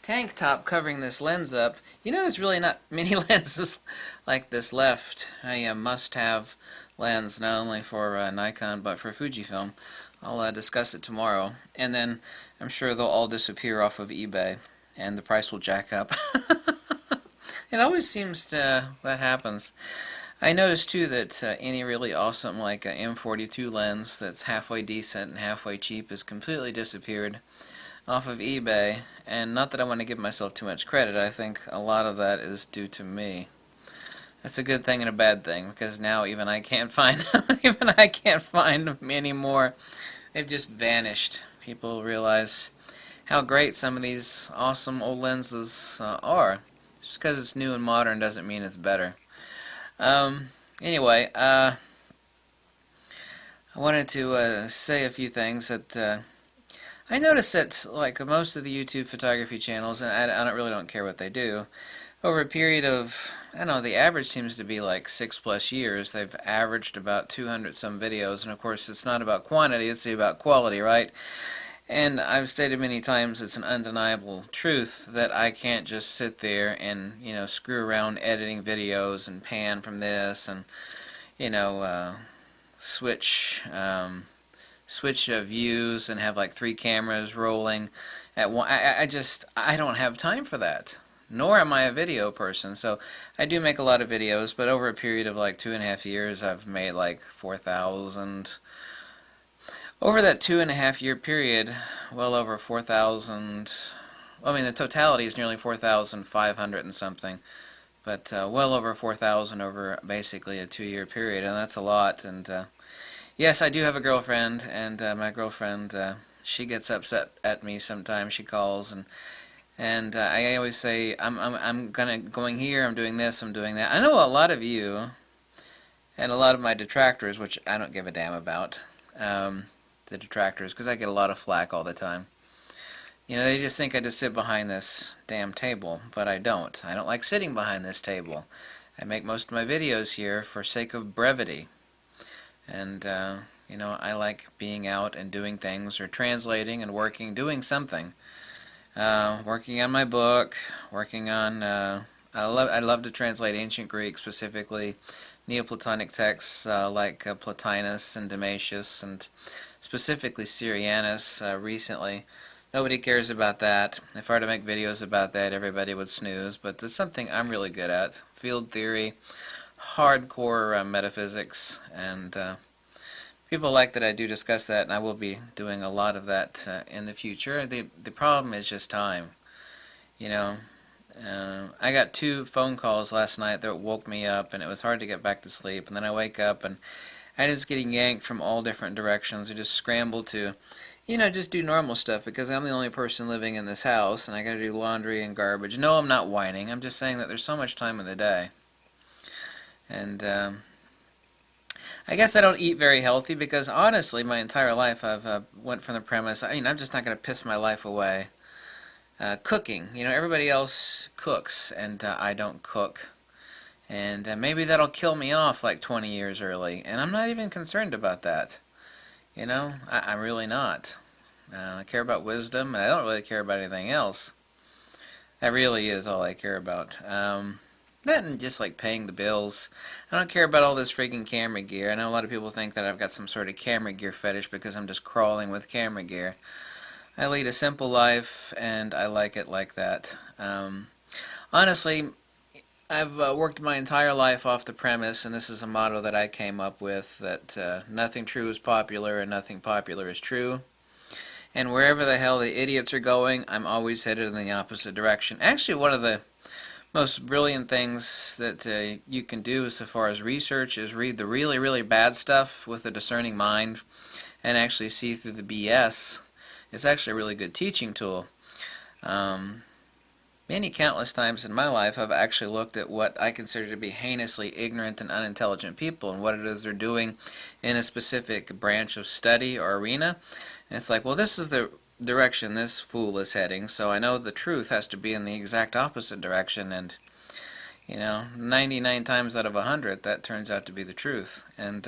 tank top covering this lens up. You know, there's really not many lenses like this left. A must-have lens, not only for Nikon but for Fujifilm. I'll discuss it tomorrow, and then I'm sure they'll all disappear off of eBay, and the price will jack up. It always seems to that happens. I noticed too that any really awesome like M42 lens that's halfway decent and halfway cheap has completely disappeared off of eBay, and not that I want to give myself too much credit. I think a lot of that is due to me. That's a good thing and a bad thing, because now even I can't find even I can't find them anymore. They've just vanished. People realize how great some of these awesome old lenses are. Just because it's new and modern doesn't mean it's better. Anyway, I wanted to say a few things that I noticed that, like most of the YouTube photography channels, and I don't care what they do, over a period of, I don't know, the average seems to be like 6+ years. They've averaged about 200 some videos, and of course it's not about quantity, it's about quality, right? And I've stated many times, it's an undeniable truth that I can't just sit there and, screw around editing videos and pan from this and, you know, switch views and have like 3 cameras rolling at one. I don't have time for that. Nor am I a video person. So I do make a lot of videos, but over a period of like 2.5 years, I've made like 4,000. Over that 2.5 year period, well over 4,000. I mean, the totality is nearly 4,500 and something, but well over 4,000 over basically a 2-year period, and that's a lot. And yes, I do have a girlfriend, and my girlfriend, she gets upset at me sometimes. She calls, and I always say, I'm going here, I'm doing this, I'm doing that. I know a lot of you, and a lot of my detractors, which I don't give a damn about, the detractors, because I get a lot of flack all the time. They just think I just sit behind this damn table, but I don't. I don't like sitting behind this table. I make most of my videos here for sake of brevity. And, I like being out and doing things, or translating and working, doing something. Working on my book, working on, I love to translate ancient Greek, specifically Neoplatonic texts like Plotinus and Damasius, and specifically Syrianus recently. Nobody cares about that. If I were to make videos about that, everybody would snooze, but it's something I'm really good at. Field theory, hardcore metaphysics, and people like that I do discuss that, and I will be doing a lot of that in the future. The problem is just time. I got 2 phone calls last night that woke me up, and it was hard to get back to sleep. And then I wake up, and I just getting yanked from all different directions. I just scramble to, just do normal stuff, because I'm the only person living in this house, and I got to do laundry and garbage. No, I'm not whining. I'm just saying that there's so much time in the day. And I guess I don't eat very healthy, because honestly, my entire life I've went from the premise, I'm just not going to piss my life away. Cooking, everybody else cooks, and I don't cook. And maybe that'll kill me off like 20 years early, and I'm not even concerned about that. I'm really not. I care about wisdom, and I don't really care about anything else. That really is all I care about. That and just like paying the bills. I don't care about all this freaking camera gear. I know a lot of people think that I've got some sort of camera gear fetish because I'm just crawling with camera gear. I lead a simple life, and I like it like that. Honestly, I've worked my entire life off the premise, and this is a motto that I came up with, that nothing true is popular and nothing popular is true. And wherever the hell the idiots are going, I'm always headed in the opposite direction. Actually, one of the most brilliant things that you can do so far as research is read the really, really bad stuff with a discerning mind and actually see through the BS. It's actually a really good teaching tool. Many countless times in my life I've actually looked at what I consider to be heinously ignorant and unintelligent people and what it is they're doing in a specific branch of study or arena. And it's like, well, this is the direction this fool is heading, so I know the truth has to be in the exact opposite direction, and 99 times out of 100 that turns out to be the truth. And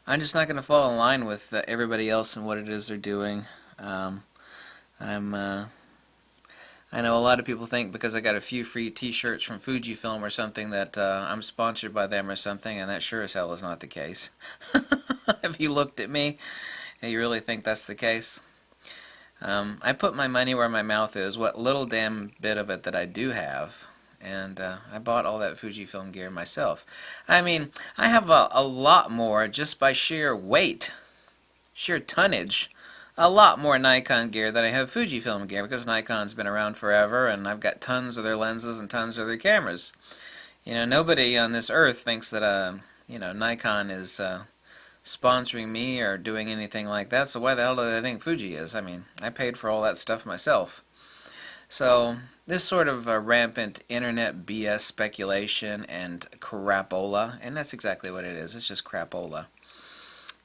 I'm just not going to fall in line with everybody else and what it is they're doing. I'm I know a lot of people think because I got a few free t-shirts from Fujifilm or something that I'm sponsored by them or something, and that sure as hell is not the case. Have you looked at me and you really think that's the case? I put my money where my mouth is, what little damn bit of it that I do have, and I bought all that Fujifilm gear myself. I mean, I have a lot more just by sheer weight, sheer tonnage, a lot more Nikon gear than I have Fujifilm gear because Nikon's been around forever and I've got tons of their lenses and tons of their cameras. You know, nobody on this earth thinks that, you know, Nikon is sponsoring me or doing anything like that, so why the hell do they think Fuji is? I mean, I paid for all that stuff myself. So, this sort of rampant internet BS speculation and crapola, and that's exactly what it is, it's just crapola.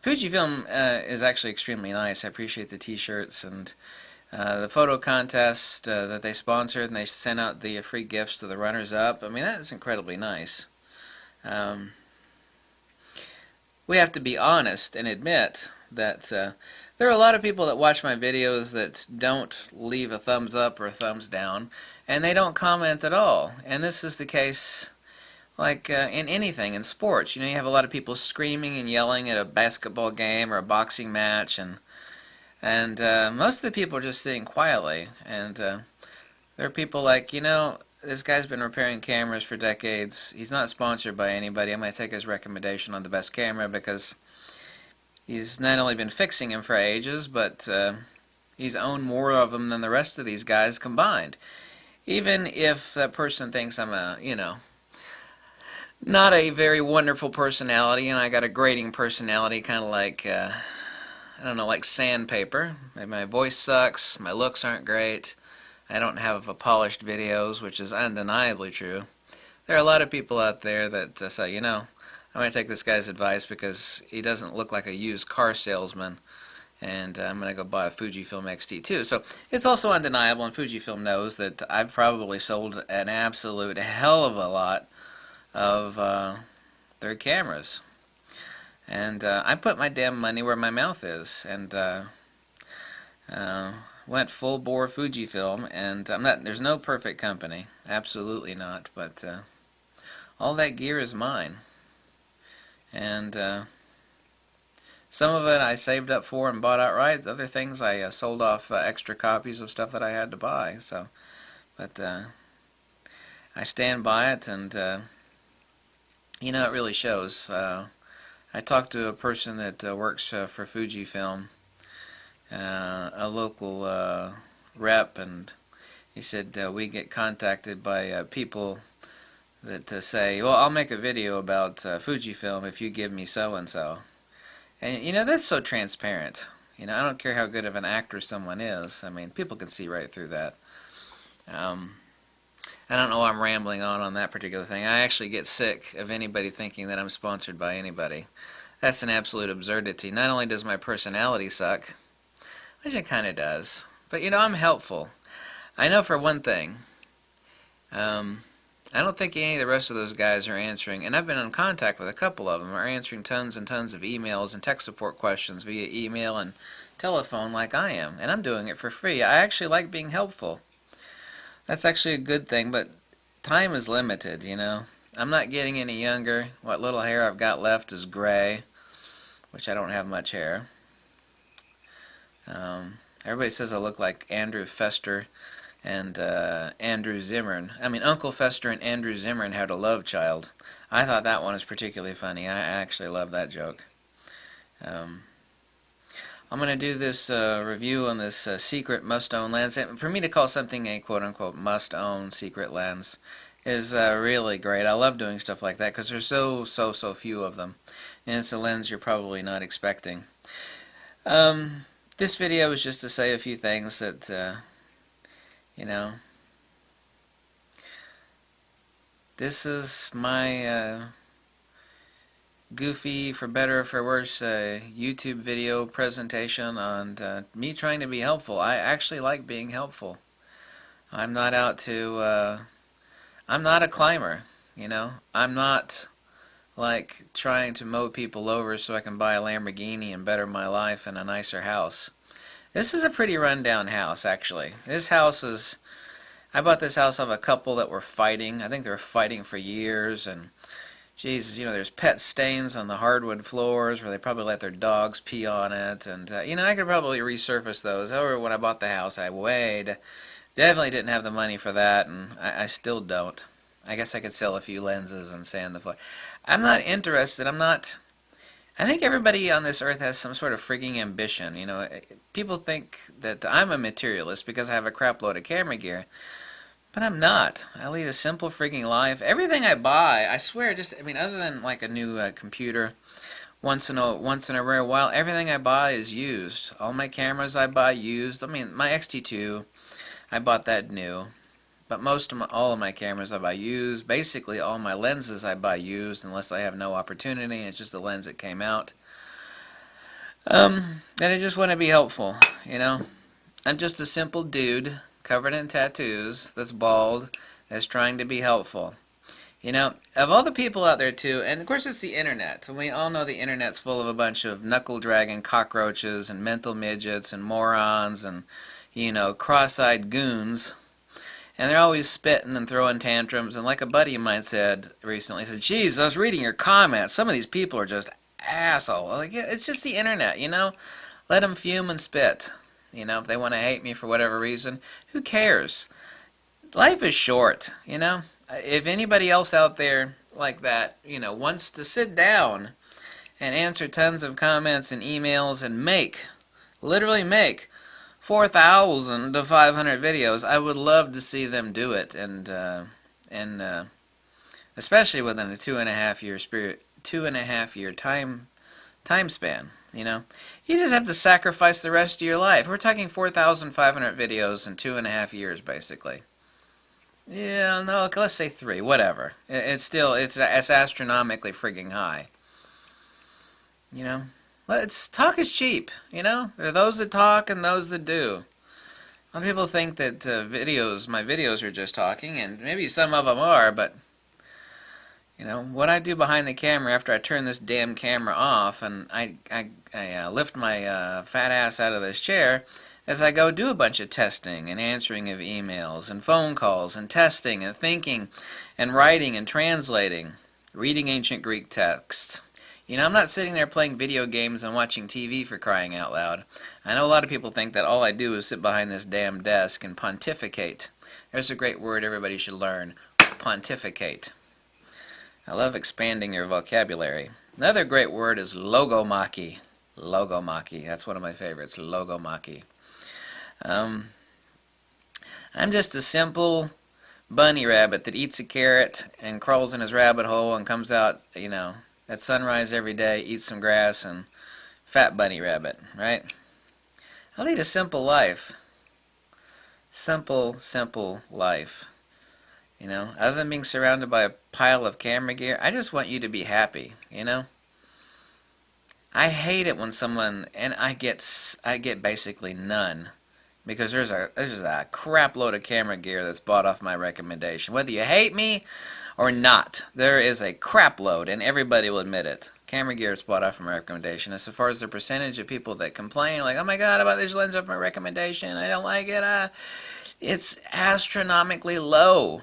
Fujifilm is actually extremely nice. I appreciate the t-shirts and the photo contest that they sponsored, and they sent out the free gifts to the runners-up. I mean, that's incredibly nice. We have to be honest and admit that there are a lot of people that watch my videos that don't leave a thumbs up or a thumbs down, and they don't comment at all. And this is the case like in anything, in sports. You know, you have a lot of people screaming and yelling at a basketball game or a boxing match, and most of the people are just sitting quietly. And there are people like, you know, this guy's been repairing cameras for decades. He's not sponsored by anybody. I'm going to take his recommendation on the best camera because he's not only been fixing them for ages, but he's owned more of them than the rest of these guys combined. Even if that person thinks I'm a, you know, not a very wonderful personality, and I got a grating personality, kind of like, I don't know, like sandpaper. My voice sucks, my looks aren't great, I don't have polished videos, which is undeniably true. There are a lot of people out there that say, you know, I'm going to take this guy's advice because he doesn't look like a used car salesman, and I'm going to go buy a Fujifilm X-T2. So it's also undeniable, and Fujifilm knows that I've probably sold an absolute hell of a lot of their cameras, and I put my damn money where my mouth is, and went full bore Fujifilm, and there's no perfect company, absolutely not, but all that gear is mine, and some of it I saved up for and bought outright. The other things I sold off extra copies of stuff that I had to buy. So, but I stand by it, and you know, it really shows. I talked to a person that works for Fujifilm, a local rep, and he said we get contacted by people that say, well, I'll make a video about Fujifilm if you give me so-and-so. And, you know, that's so transparent. You know, I don't care how good of an actor someone is. I mean, people can see right through that. I don't know why I'm rambling on that particular thing. I actually get sick of anybody thinking that I'm sponsored by anybody. That's an absolute absurdity. Not only does my personality suck, which it kind of does, but, you know, I'm helpful. I know for one thing, I don't think any of the rest of those guys are answering, and I've been in contact with a couple of them, are answering tons and tons of emails and tech support questions via email and telephone like I am, and I'm doing it for free. I actually like being helpful. That's actually a good thing, but time is limited, you know. I'm not getting any younger. What little hair I've got left is gray, which I don't have much hair. Everybody says I look like Andrew Fester and Andrew Zimmern. I mean, Uncle Fester and Andrew Zimmern had a love child. I thought that one was particularly funny. I actually love that joke. I'm going to do this review on this secret must-own lens. And for me to call something a quote-unquote must-own secret lens is really great. I love doing stuff like that because there's so few of them. And it's a lens you're probably not expecting. This video is just to say a few things that, you know, this is my goofy, for better or for worse, YouTube video presentation on me trying to be helpful. I actually like being helpful. I'm not out to, I'm not a climber, you know. I'm not like trying to mow people over so I can buy a Lamborghini and better my life and a nicer house. This is a pretty rundown house, actually. This house is I bought this house off a couple that were fighting. I think they were fighting for years, and Jesus, there's pet stains on the hardwood floors where they probably let their dogs pee on it, and I could probably resurface those. However, when I bought the house, I definitely didn't have the money for that, and I still don't. I guess I could sell a few lenses and sand the floor. I'm not interested. I think everybody on this earth has some sort of frigging ambition. People think that I'm a materialist because I have a crap load of camera gear. But I'm not. I lead a simple freaking life. Everything I buy, I swear, other than like a new computer, once in a rare while, everything I buy is used. All my cameras I buy used. My X-T2, I bought that new. But all of my cameras I buy used. Basically, all my lenses I buy used, unless I have no opportunity. It's just a lens that came out. And I just want to be helpful. I'm just a simple dude covered in tattoos, that's bald, that's trying to be helpful. Of all the people out there too, and of course it's the internet, and we all know the internet's full of a bunch of knuckle-dragging cockroaches and mental midgets and morons and, cross-eyed goons, and they're always spitting and throwing tantrums, and like a buddy of mine said recently, he said, geez, I was reading your comments, some of these people are just assholes. Like, yeah, it's just the internet, let them fume and spit. If they want to hate me for whatever reason, who cares? Life is short, If anybody else out there like that, wants to sit down and answer tons of comments and emails and literally make 4,000 to 500 videos, I would love to see them do it, and especially within a 2.5 year time span. You just have to sacrifice the rest of your life. We're talking 4,500 videos in 2.5 years, basically. Yeah, no, okay, let's say 3, whatever. It's astronomically frigging high. Talk is cheap, There are those that talk and those that do. A lot of people think that my videos are just talking, and maybe some of them are, but what I do behind the camera after I turn this damn camera off and I lift my fat ass out of this chair is I go do a bunch of testing and answering of emails and phone calls and testing and thinking and writing and translating, reading ancient Greek texts. I'm not sitting there playing video games and watching TV for crying out loud. I know a lot of people think that all I do is sit behind this damn desk and pontificate. There's a great word everybody should learn, pontificate. I love expanding your vocabulary. Another great word is logomachy. Logomachy. That's one of my favorites. Logomachy. I'm just a simple bunny rabbit that eats a carrot and crawls in his rabbit hole and comes out, at sunrise every day, eats some grass, and fat bunny rabbit, right? I lead a simple life. Simple life. Other than being surrounded by a pile of camera gear, I just want you to be happy, I hate it when and I get basically none, because there's a crap load of camera gear that's bought off my recommendation. Whether you hate me or not, there is a crap load, and everybody will admit it. Camera gear is bought off my recommendation. As far as the percentage of people that complain, like, oh my god, I bought this lens off my recommendation, I don't like it, it's astronomically low.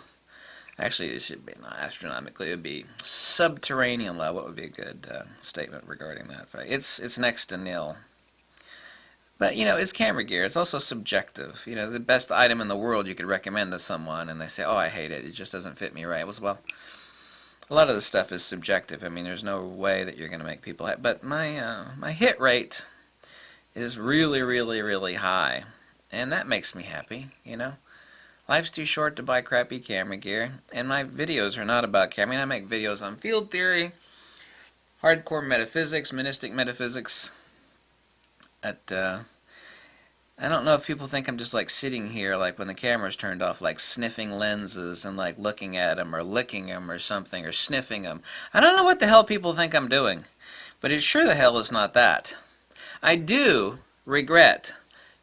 Actually, it should be not astronomically. It would be subterranean low. What would be a good statement regarding that? It's next to nil. But, it's camera gear. It's also subjective. The best item in the world you could recommend to someone, and they say, oh, I hate it. It just doesn't fit me right. Well, a lot of this stuff is subjective. There's no way that you're going to make people happy. But my hit rate is really, really, really high. And that makes me happy, Life's too short to buy crappy camera gear, and my videos are not about camera. I make videos on field theory, hardcore metaphysics, monistic metaphysics. I don't know if people think I'm just like sitting here, like when the camera's turned off, like sniffing lenses and like looking at them or licking them or something, or sniffing them. I don't know what the hell people think I'm doing, but it sure the hell is not that. I do regret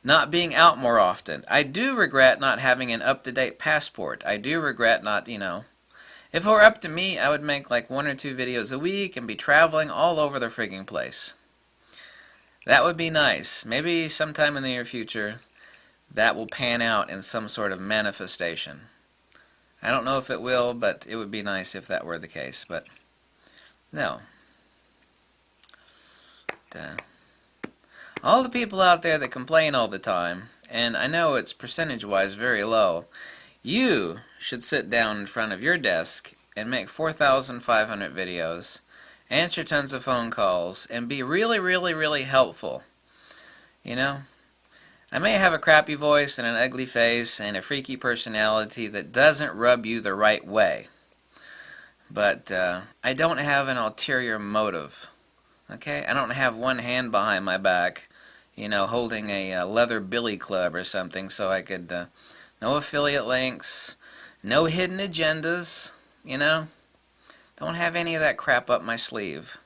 not being out more often. I do regret not having an up-to-date passport. I do regret not, if it were up to me, I would make like 1 or 2 videos a week and be traveling all over the frigging place. That would be nice. Maybe sometime in the near future, that will pan out in some sort of manifestation. I don't know if it will, but it would be nice if that were the case. But no. All the people out there that complain all the time, and I know it's percentage-wise very low, you should sit down in front of your desk and make 4,500 videos, answer tons of phone calls, and be really, really, really helpful. You know? I may have a crappy voice and an ugly face and a freaky personality that doesn't rub you the right way. But I don't have an ulterior motive. Okay? I don't have one hand behind my back, you know, holding a leather billy club or something so I could, no affiliate links, no hidden agendas, you know? Don't have any of that crap up my sleeve.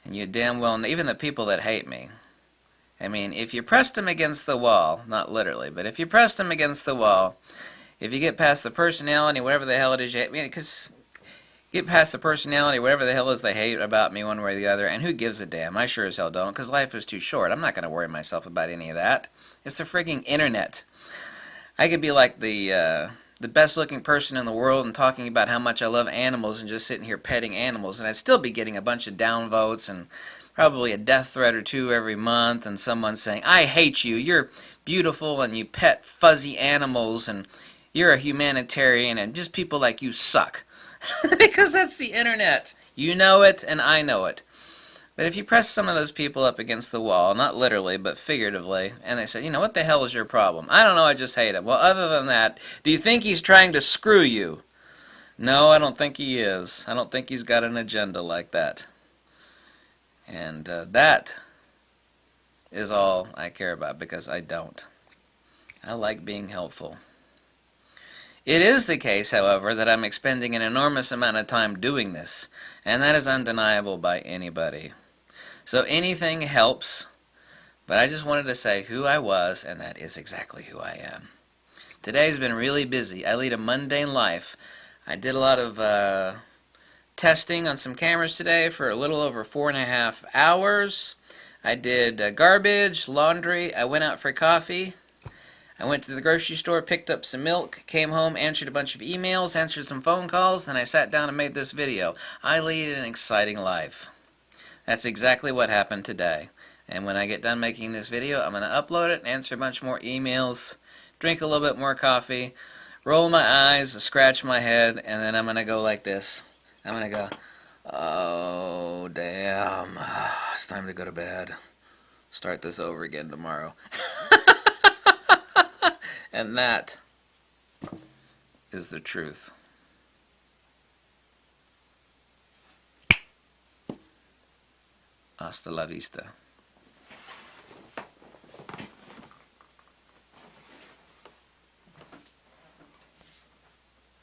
And you damn well know, even the people that hate me. I mean, if you pressed them against the wall, not literally, but if you pressed them against the wall, if you get past the personality, whatever the hell it is you hate, because get past the personality, whatever the hell is they hate about me one way or the other, and who gives a damn? I sure as hell don't, because life is too short. I'm not going to worry myself about any of that. It's the frigging internet. I could be like the best looking person in the world and talking about how much I love animals and just sitting here petting animals, and I'd still be getting a bunch of downvotes and probably a death threat or two every month, and someone saying, I hate you, you're beautiful and you pet fuzzy animals and you're a humanitarian and just people like you suck. Because that's the internet. You know it and I know it. But if you press some of those people up against the wall, not literally but figuratively, and they say, you know, what the hell is your problem? I don't know, I just hate him. Well, other than that, do you think he's trying to screw you? No, I don't think he is. I don't think he's got an agenda like that. And that is all I care about, because I don't. I like being helpful. It is the case, however, that I'm expending an enormous amount of time doing this, and that is undeniable by anybody. So anything helps, but I just wanted to say who I was, and that is exactly who I am. Today's been really busy. I lead a mundane life. I did a lot of testing on some cameras today for a little over 4.5 hours. I did garbage, laundry, I went out for coffee. I went to the grocery store, picked up some milk, came home, answered a bunch of emails, answered some phone calls, and I sat down and made this video. I lead an exciting life. That's exactly what happened today. And when I get done making this video, I'm going to upload it, answer a bunch more emails, drink a little bit more coffee, roll my eyes, scratch my head, and then I'm going to go like this. I'm going to go, oh, damn, it's time to go to bed. Start this over again tomorrow. And that is the truth. Hasta la vista.